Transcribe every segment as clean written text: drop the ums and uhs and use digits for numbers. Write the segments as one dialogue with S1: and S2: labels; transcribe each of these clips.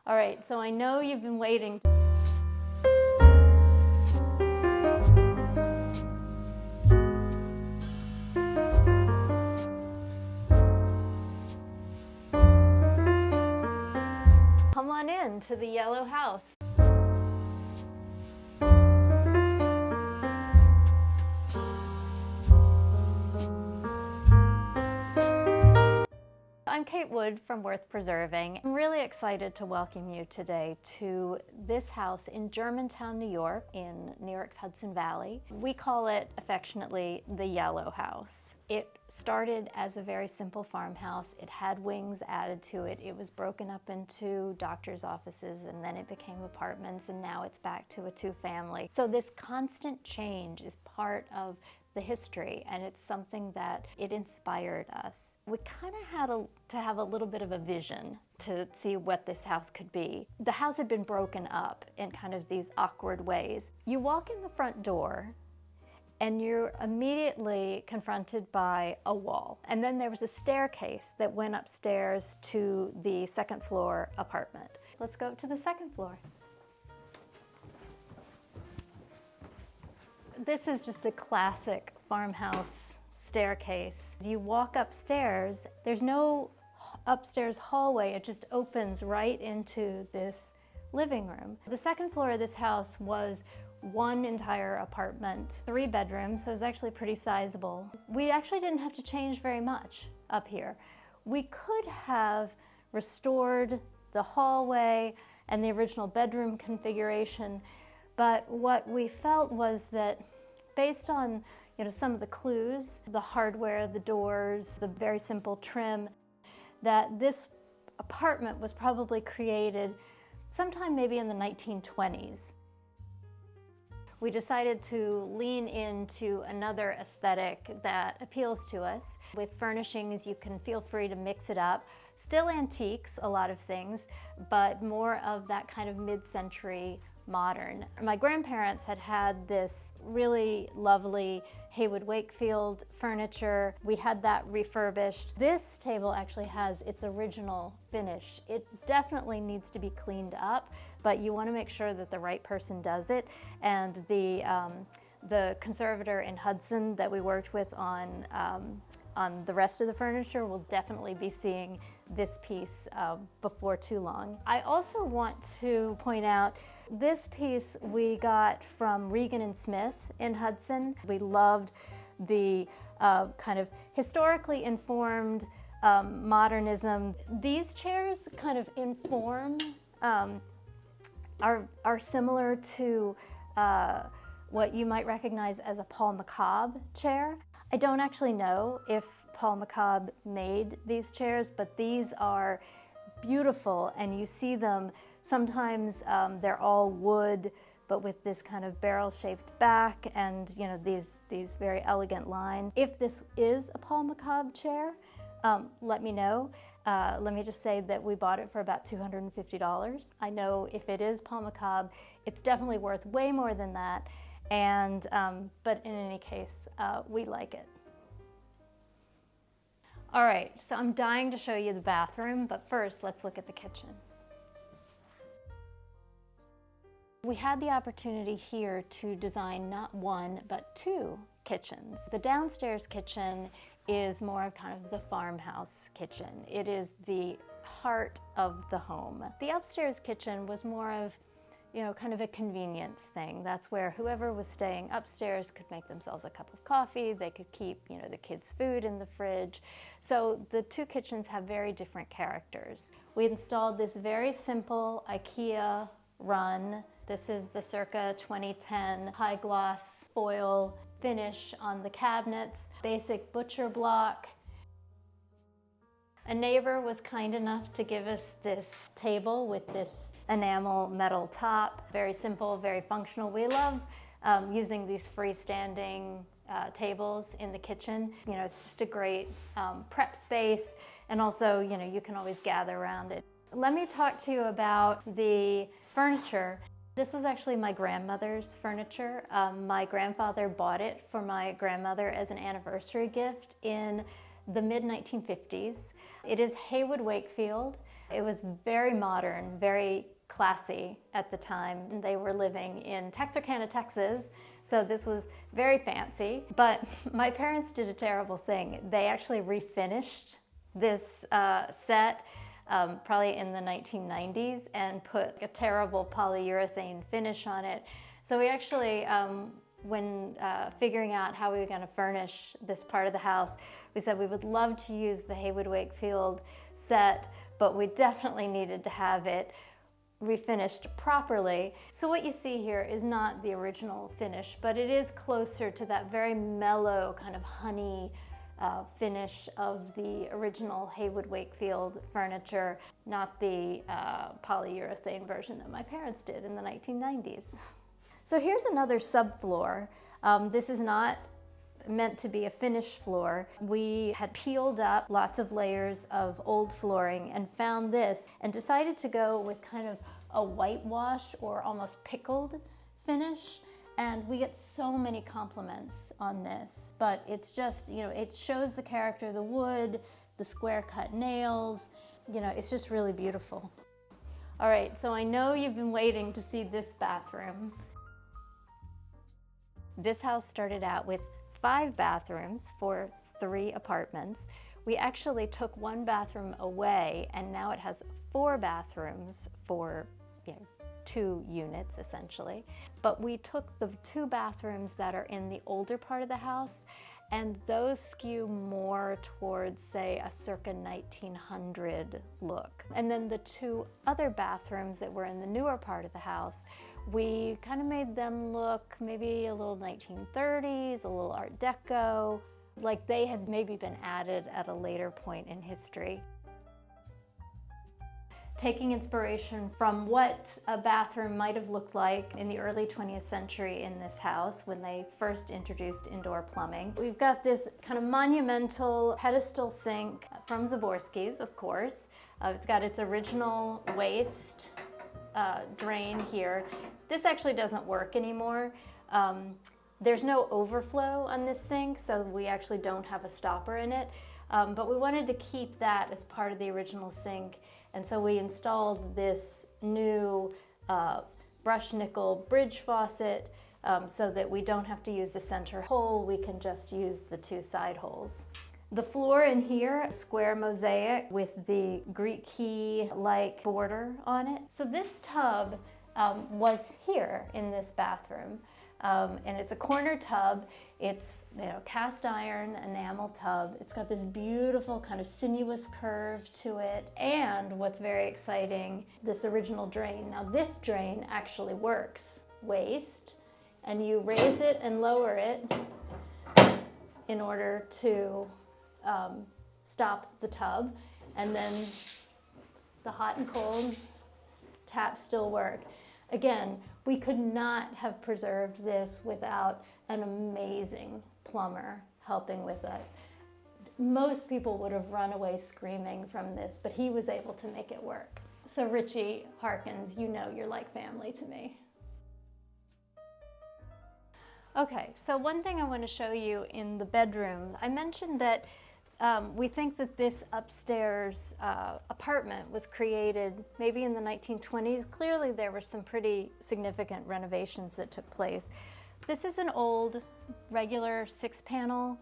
S1: All right, so I know you've been waiting. Come on in to the yellow house. I'm Kate Wood from Worth Preserving. I'm really excited to welcome you today to this house in Germantown, New York, in New York's Hudson Valley. We call it affectionately the Yellow House. It started as a very simple farmhouse. It had wings added to it. It was broken up into doctor's offices, and then it became apartments, and now it's back to a two-family. So this constant change is part of the history, and it's something that it inspired us. We kind of had to have a little bit of a vision to see what this house could be. The house had been broken up in kind of these awkward ways. You walk in the front door and you're immediately confronted by a wall. And then there was a staircase that went upstairs to the second floor apartment. Let's go to the second floor. This is just a classic farmhouse staircase. As you walk upstairs, there's no upstairs hallway. It just opens right into this living room. The second floor of this house was one entire apartment, 3 bedrooms, so it was actually pretty sizable. We actually didn't have to change very much up here. We could have restored the hallway and the original bedroom configuration, but what we felt was that based on some of the clues, the hardware, the doors, the very simple trim, that this apartment was probably created sometime maybe in the 1920s. We decided to lean into another aesthetic that appeals to us. With furnishings, you can feel free to mix it up. Still antiques, a lot of things, but more of that kind of mid-century modern. My grandparents had this really lovely Haywood Wakefield furniture. We had that refurbished. This table actually has its original finish. It definitely needs to be cleaned up, but you want to make sure that the right person does it. And the conservator in Hudson that we worked with on the rest of the furniture will definitely be seeing this piece before too long. I also want to point out this piece we got from Regan & Smith in Hudson. We loved the kind of historically informed modernism. These chairs kind of inform, are similar to what you might recognize as a Paul McCobb chair. I don't actually know if Paul McCobb made these chairs, but these are beautiful, and you see them sometimes they're all wood, but with this kind of barrel-shaped back and these very elegant lines. If this is a Paul McCobb chair, let me know. Let me just say that we bought it for about $250. I know if it is Paul McCobb, it's definitely worth way more than that. And but in any case, we like it. All right, so I'm dying to show you the bathroom, but first let's look at the kitchen. We had the opportunity here to design not one, but 2 kitchens. The downstairs kitchen is more of kind of the farmhouse kitchen. It is the heart of the home. The upstairs kitchen was more of kind of a convenience thing. That's where whoever was staying upstairs could make themselves a cup of coffee. They could keep, the kids' food in the fridge. So the 2 kitchens have very different characters. We installed this very simple IKEA run. This is the circa 2010 high gloss foil finish on the cabinets, basic butcher block. A neighbor was kind enough to give us this table with this enamel metal top. Very simple, very functional. We love using these freestanding tables in the kitchen. It's just a great prep space, and also, you can always gather around it. Let me talk to you about the furniture. This was actually my grandmother's furniture. My grandfather bought it for my grandmother as an anniversary gift in the mid-1950s. It is Haywood Wakefield. It was very modern, very classy at the time. They were living in Texarkana, Texas, so this was very fancy. But my parents did a terrible thing. They actually refinished this set probably in the 1990s and put a terrible polyurethane finish on it. So we actually, when figuring out how we were going to furnish this part of the house, we said we would love to use the Haywood Wakefield set, but we definitely needed to have it refinished properly. So what you see here is not the original finish, but it is closer to that very mellow kind of honey finish of the original Haywood Wakefield furniture, not the polyurethane version that my parents did in the 1990s. So here's another subfloor. This is not meant to be a finished floor. We had peeled up lots of layers of old flooring and found this and decided to go with kind of a whitewash or almost pickled finish. And we get so many compliments on this, but it's just, you know, it shows the character of the wood, the square cut nails, you know, it's just really beautiful. All right, so I know you've been waiting to see this bathroom. This house started out with 5 bathrooms for 3 apartments. We actually took 1 bathroom away, and now it has 4 bathrooms for, you know, 2 units essentially. But we took the 2 bathrooms that are in the older part of the house, and those skew more towards, say, a circa 1900 look. And then the 2 other bathrooms that were in the newer part of the house, we kind of made them look maybe a little 1930s, a little Art Deco, like they had maybe been added at a later point in history. Taking inspiration from what a bathroom might have looked like in the early 20th century in this house when they first introduced indoor plumbing. We've got this kind of monumental pedestal sink from Zaborski's, of course. It's got its original waste drain here. This actually doesn't work anymore. There's no overflow on this sink, so we actually don't have a stopper in it. But we wanted to keep that as part of the original sink, and so we installed this new brushed nickel bridge faucet so that we don't have to use the center hole, we can just use the 2 side holes. The floor in here, square mosaic with the Greek key-like border on it. So this tub was here in this bathroom, and it's a corner tub. It's, you know, cast iron enamel tub. It's got this beautiful kind of sinuous curve to it, and what's very exciting, this original drain. Now this drain actually works. Waste, and you raise it and lower it in order to stop the tub, and then the hot and cold taps still work. Again, we could not have preserved this without an amazing plumber helping with us. Most people would have run away screaming from this, but he was able to make it work. So Richie Harkins, you know you're like family to me. Okay, so one thing I want to show you in the bedroom, I mentioned that we think that this upstairs apartment was created maybe in the 1920s. Clearly there were some pretty significant renovations that took place. This is an old regular 6-panel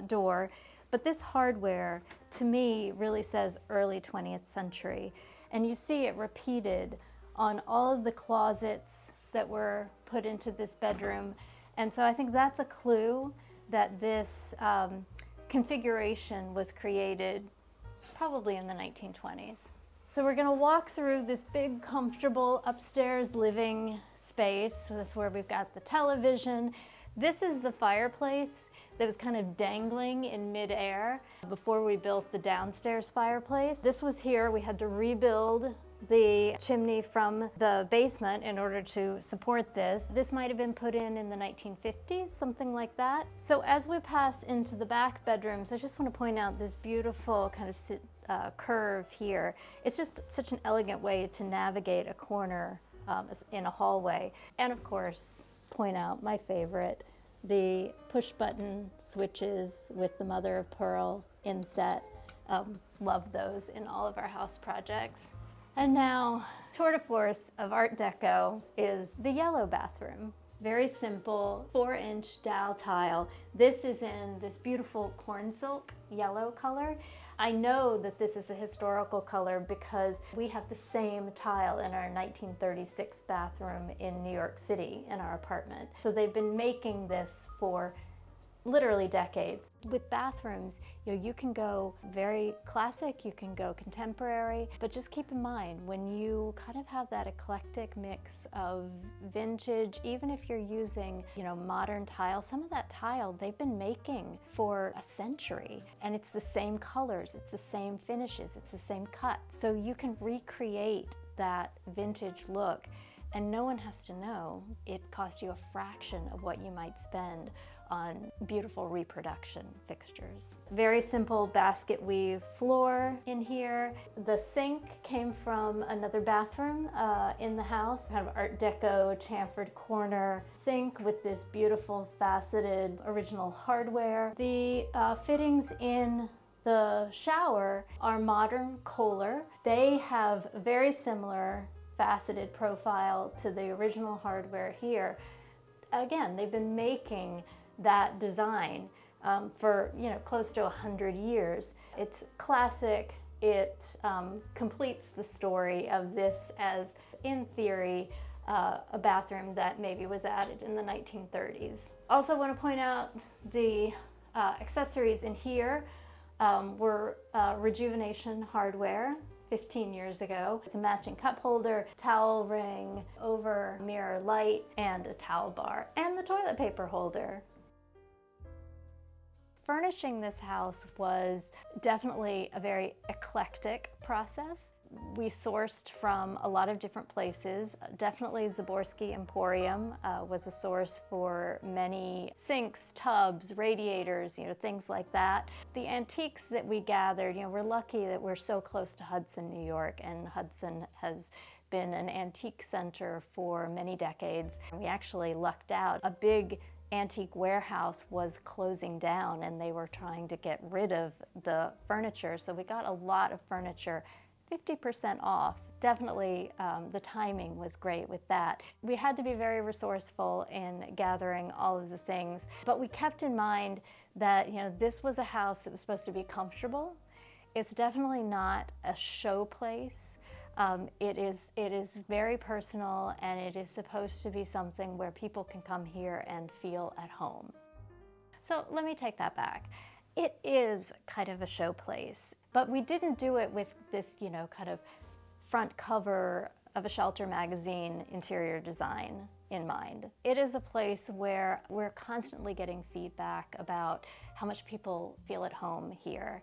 S1: door, but this hardware to me really says early 20th century. And you see it repeated on all of the closets that were put into this bedroom. And so I think that's a clue that this configuration was created probably in the 1920s. So we're going to walk through this big, comfortable upstairs living space. So that's where we've got the television. This is the fireplace that was kind of dangling in midair before we built the downstairs fireplace. This was here. We had to rebuild the chimney from the basement in order to support this. This might have been put in the 1950s, something like that. So as we pass into the back bedrooms, I just want to point out this beautiful kind of curve here. It's just such an elegant way to navigate a corner in a hallway. And of course, point out my favorite, the push button switches with the mother of pearl inset. love those in all of our house projects. And now, tour de force of Art Deco is the yellow bathroom. Very simple, 4-inch dowel tile. This is in this beautiful corn silk yellow color. I know that this is a historical color because we have the same tile in our 1936 bathroom in New York City in our apartment. So they've been making this for literally decades. With bathrooms, you can go very classic, you can go contemporary, but just keep in mind when you kind of have that eclectic mix of vintage, even if you're using, modern tile, some of that tile they've been making for a century, and it's the same colors, it's the same finishes, it's the same cut. So you can recreate that vintage look, and no one has to know. It costs you a fraction of what you might spend on beautiful reproduction fixtures. Very simple basket weave floor in here. The sink came from another bathroom in the house, kind of Art Deco chamfered corner sink with this beautiful faceted original hardware. The fittings in the shower are modern Kohler. They have very similar faceted profile to the original hardware here. Again, they've been making that design for close to 100 years. It's classic. It completes the story of this as, in theory, a bathroom that maybe was added in the 1930s. Also want to point out the accessories in here were Rejuvenation hardware 15 years ago. It's a matching cup holder, towel ring, over mirror light, and a towel bar, and the toilet paper holder. Furnishing this house was definitely a very eclectic process. We sourced from a lot of different places. Definitely Zaborski Emporium was a source for many sinks, tubs, radiators, things like that. The antiques that we gathered, we're lucky that we're so close to Hudson, New York, and Hudson has been an antique center for many decades. We actually lucked out. A big antique warehouse was closing down and they were trying to get rid of the furniture, so we got a lot of furniture 50% off. Definitely the timing was great with that. We had to be very resourceful in gathering all of the things, but we kept in mind that this was a house that was supposed to be comfortable. It's definitely not a show place. It is very personal, and it is supposed to be something where people can come here and feel at home. So let me take that back. It is kind of a show place, but we didn't do it with this, kind of front cover of a shelter magazine interior design in mind. It is a place where we're constantly getting feedback about how much people feel at home here.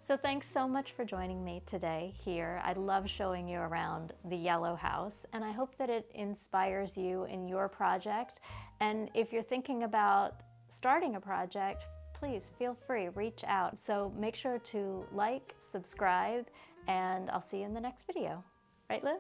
S1: So thanks so much for joining me today here. I love showing you around the yellow house, and I hope that it inspires you in your project. And if you're thinking about starting a project, please feel free, reach out. So make sure to like, subscribe, and I'll see you in the next video. Right, Liv?